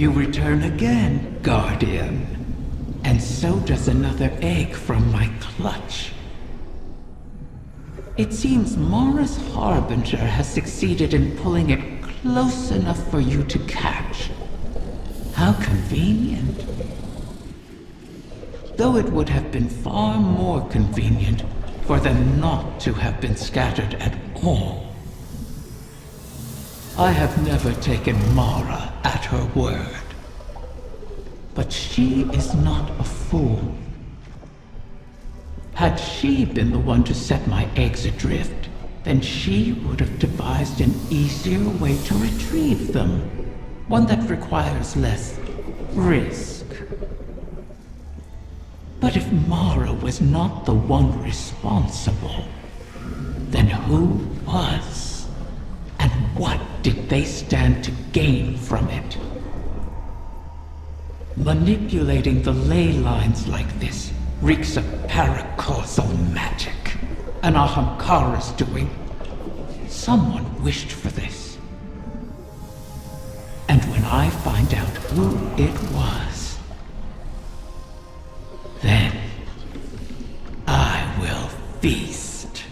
You return again, Guardian. And so does another egg from my clutch. It seems Mara's Harbinger has succeeded in pulling it close enough for you to catch. How convenient. Though it would have been far more convenient for them not to have been scattered at all. I have never taken Mara at her word. But she is not a fool. Had she been the one to set my eggs adrift, then she would have devised an easier way to retrieve them. One that requires less risk. But if Mara was not the one responsible, then who was? And what did they stand to gain from it? Manipulating the ley lines like this reeks of paracausal magic. An Ahamkara's doing. Someone wished for this. And when I find out who it was, then I will feast.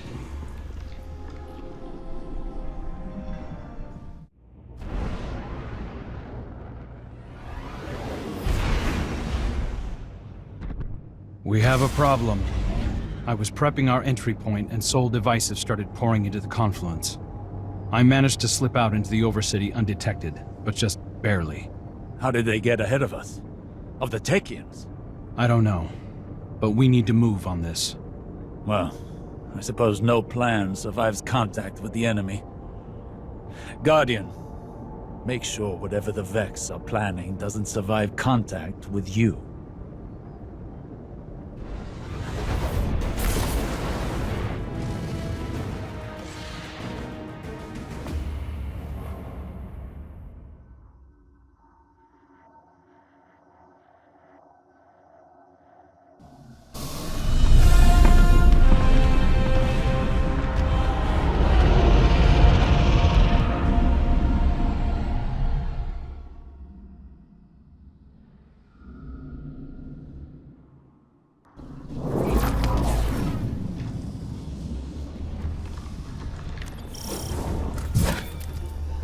We have a problem. I was prepping our entry point and Soul Divisive started pouring into the confluence. I managed to slip out into the Overcity undetected, but just barely. How did they get ahead of us? Of the Techians? I don't know, but we need to move on this. Well, I suppose no plan survives contact with the enemy. Guardian, make sure whatever the Vex are planning doesn't survive contact with you.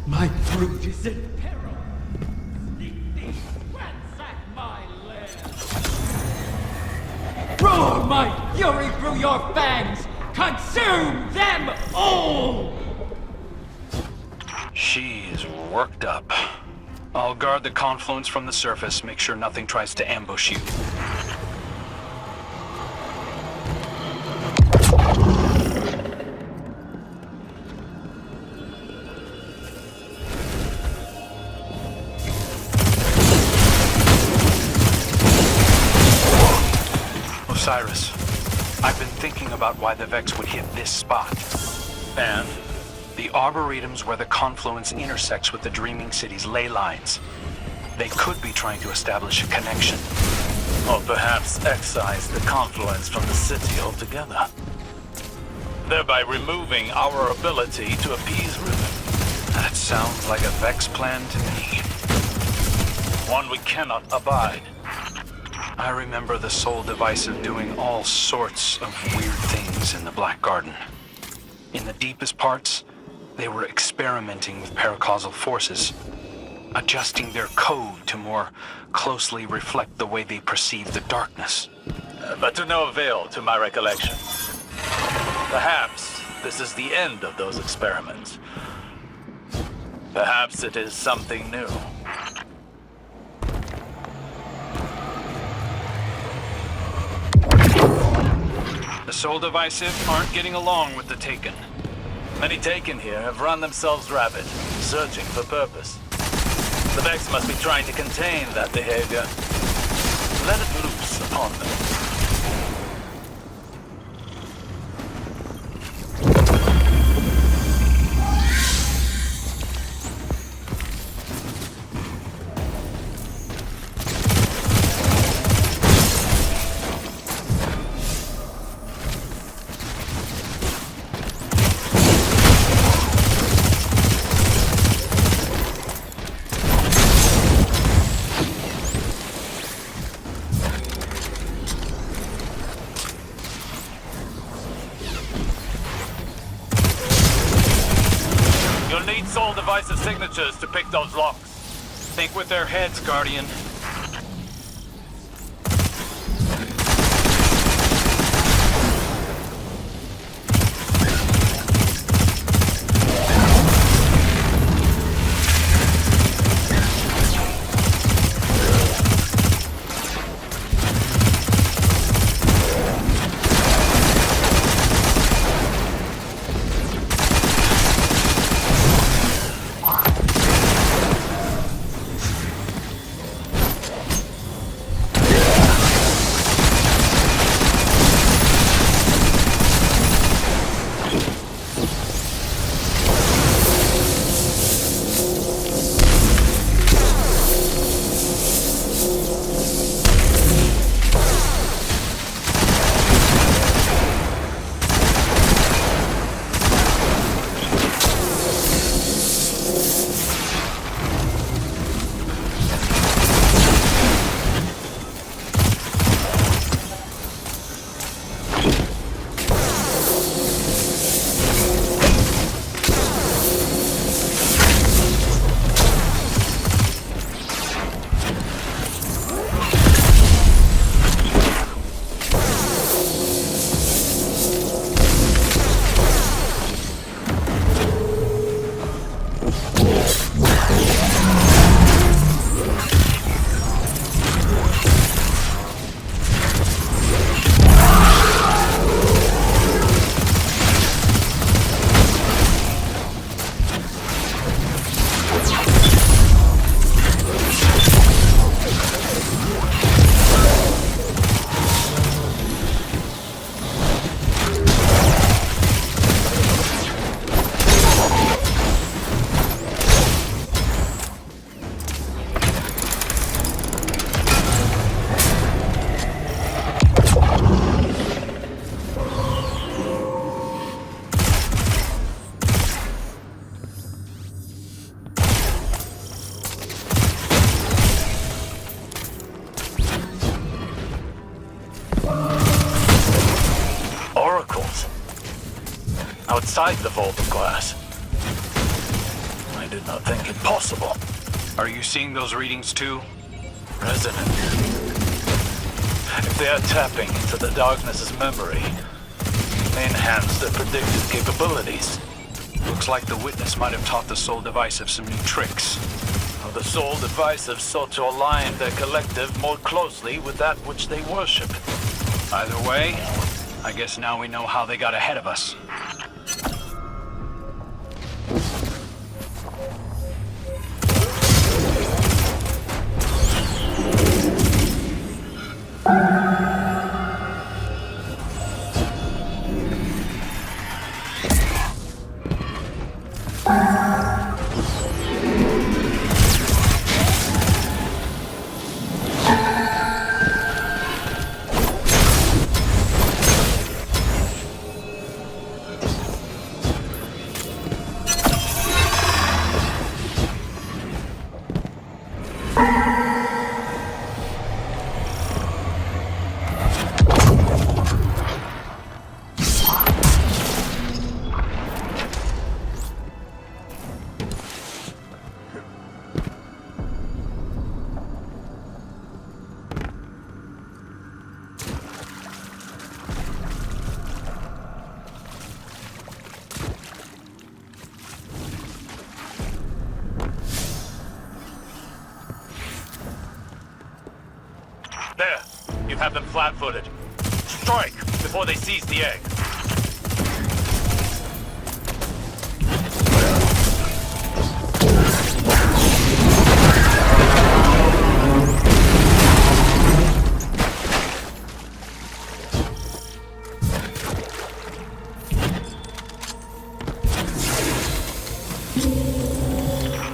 My brood is in peril! Sneak thieves, ransack my lair! Roar my fury through your fangs! Consume them all! She is worked up. I'll guard the confluence from the surface, make sure nothing tries to ambush you. Osiris, I've been thinking about why the Vex would hit this spot. And? The Arboretum's where the confluence intersects with the Dreaming City's ley lines. They could be trying to establish a connection. Or perhaps excise the confluence from the city altogether. Thereby removing our ability to appease Riven. That sounds like a Vex plan to me. One we cannot abide. I remember the Soul Divisive doing all sorts of weird things in the Black Garden. In the deepest parts, they were experimenting with paracausal forces, adjusting their code to more closely reflect the way they perceive the darkness. But to no avail to my recollection. Perhaps this is the end of those experiments. Perhaps it is something new. The Soul Divisive aren't getting along with the Taken. Many Taken here have run themselves rabid, searching for purpose. The Vex must be trying to contain that behavior. Let it loose upon them. Soul Divisive signatures to pick those locks. Think with their heads, Guardian. Outside the vault of glass. I did not think it possible. Are you seeing those readings too? Resonant. If they are tapping into the darkness's memory, they enhance their predicted capabilities. Looks like the witness might have taught the Soul Divisive some new tricks. The Soul Divisive sought to align their collective more closely with that which they worship. Either way, I guess now we know how they got ahead of us. There! You have them flat-footed. Strike before they seize the egg.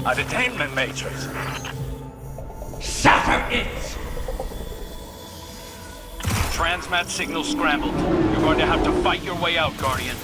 A detainment matrix. Shatter it! Transmat signal scrambled. You're going to have to fight your way out, Guardian.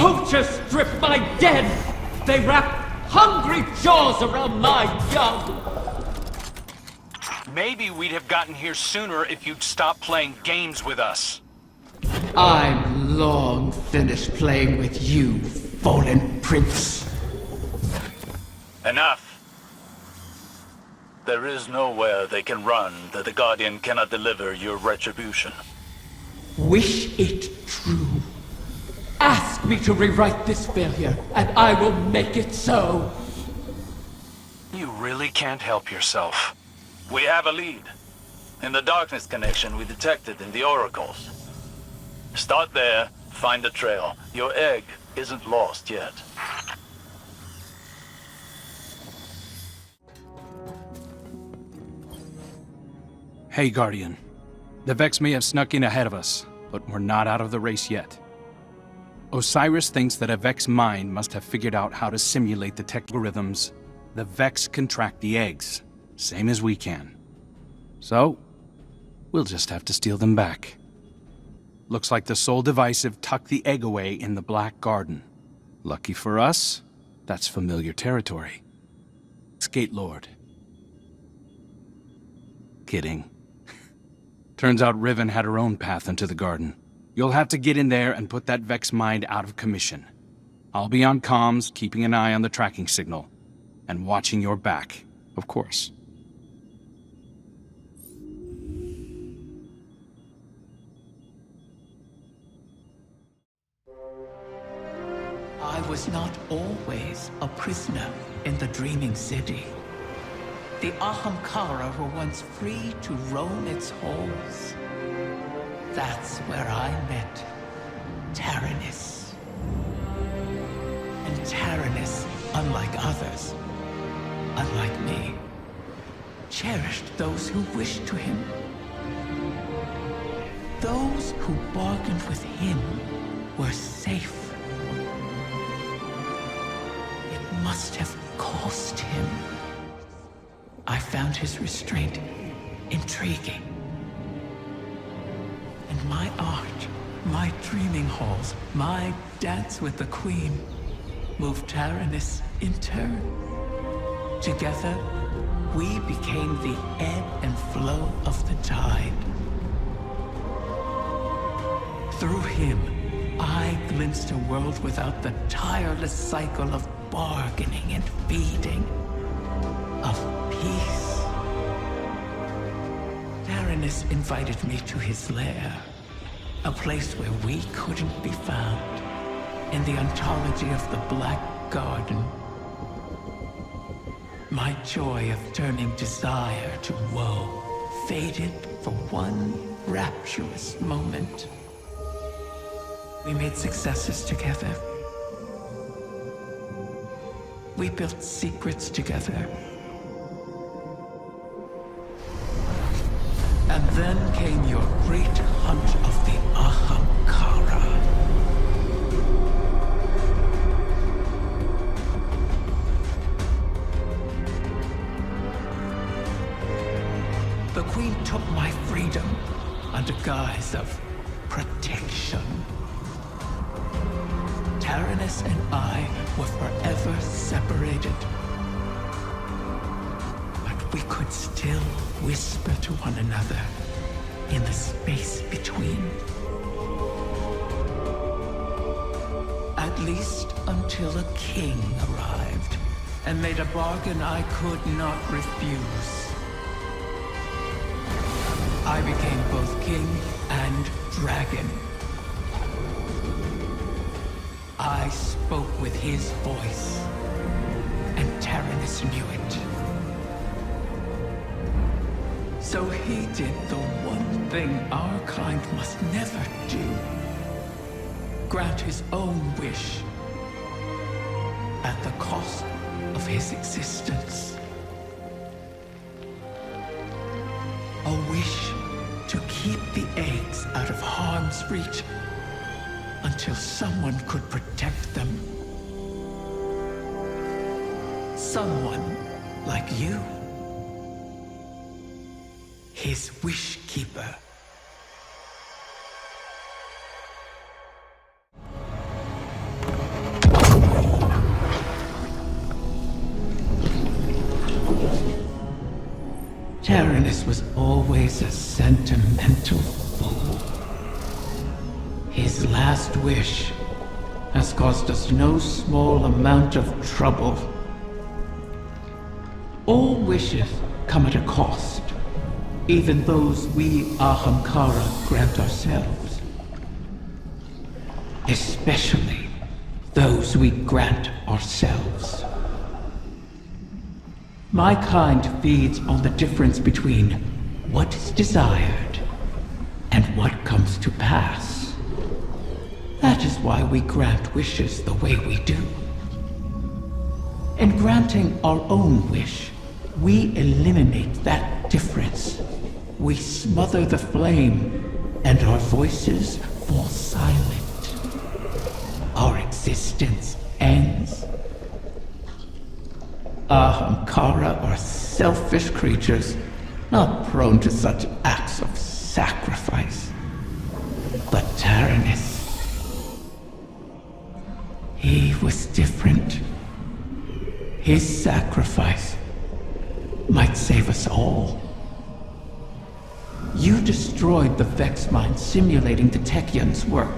poachers strip my dead! They wrap hungry jaws around my young! Maybe we'd have gotten here sooner if you'd stopped playing games with us. I'm long finished playing with you, fallen prince. Enough! There is nowhere they can run that the Guardian cannot deliver your retribution. Wish it true. Ask me to rewrite this failure, and I will make it so. You really can't help yourself. We have a lead. In the darkness connection we detected in the oracles. Start there, find the trail. Your egg isn't lost yet. Hey, Guardian. The Vex may have snuck in ahead of us, but we're not out of the race yet. Osiris thinks that a Vex mind must have figured out how to simulate the tech algorithms. The Vex can track the eggs, same as we can. So, we'll just have to steal them back. Looks like the Soul Divisive tucked the egg away in the Black Garden. Lucky for us, that's familiar territory. Skate Lord. Kidding. Turns out Riven had her own path into the garden. You'll have to get in there and put that Vex mind out of commission. I'll be on comms, keeping an eye on the tracking signal. And watching your back, of course. I was not always a prisoner in the Dreaming City. The Ahamkara were once free to roam its halls. That's where I met Taranis. And Taranis, unlike others, unlike me, cherished those who wished to him. Those who bargained with him were safe. It must have cost him. I found his restraint intriguing. And my art, my dreaming halls, my dance with the Queen, moved Taranis in turn. Together, we became the ebb and flow of the tide. Through him, I glimpsed a world without the tireless cycle of bargaining and feeding, of peace. Taranis invited me to his lair, a place where we couldn't be found, in the ontology of the Black Garden. My joy of turning desire to woe faded for one rapturous moment. We made successes together. We built secrets together. And then came your great hunt of the Ahamkara. The Queen took my freedom under guise of protection. Taranis and I were forever separated. But we could still whisper to one another in the space between. At least until a king arrived and made a bargain I could not refuse. I became both king and dragon. I spoke with his voice, and Taranis knew it. So he did the one thing our kind must never do. Grant his own wish at the cost of his existence. A wish to keep the eggs out of harm's reach until someone could protect them. Someone like you. His wish keeper. Taranis was always a sentimental fool. His last wish has caused us no small amount of trouble. All wishes come at a cost, even those we Ahamkara grant ourselves. Especially those we grant ourselves. My kind feeds on the difference between what is desired and what comes to pass. That is why we grant wishes the way we do. In granting our own wish, we eliminate that difference. We smother the flame, and our voices fall silent. Our existence ends. Ahamkara are selfish creatures, not prone to such acts of sacrifice. But Taranis, he was different. His sacrifice might save us all. You destroyed the Vex mine simulating the Techion's work.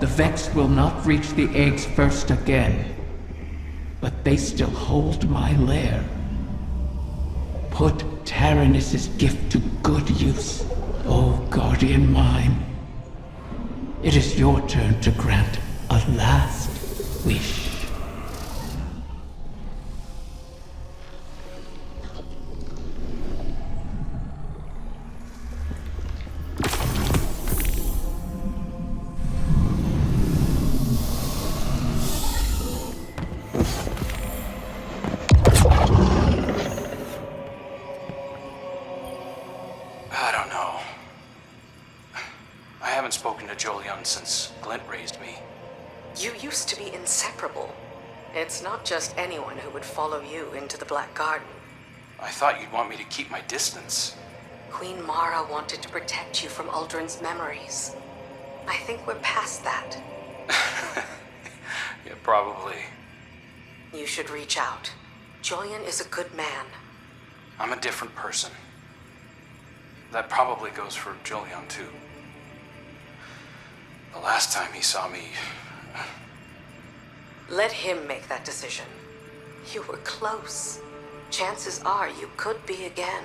The Vex will not reach the eggs first again. But they still hold my lair. Put Taranis' gift to good use, O guardian mine. It is your turn to grant a last wish. I don't know. I haven't spoken to Jolyon since Glint raised me. You used to be inseparable. It's not just anyone who would follow you into the Black Garden. I thought you'd want me to keep my distance. Queen Mara wanted to protect you from Uldren's memories. I think we're past that. Yeah, probably. You should reach out. Jolyon is a good man. I'm a different person. That probably goes for Jolyon, too. The last time he saw me... Let him make that decision. You were close. Chances are you could be again.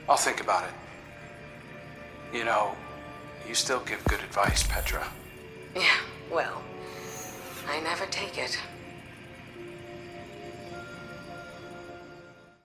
I'll think about it. You know, you still give good advice, Petra. Yeah, well, I never take it.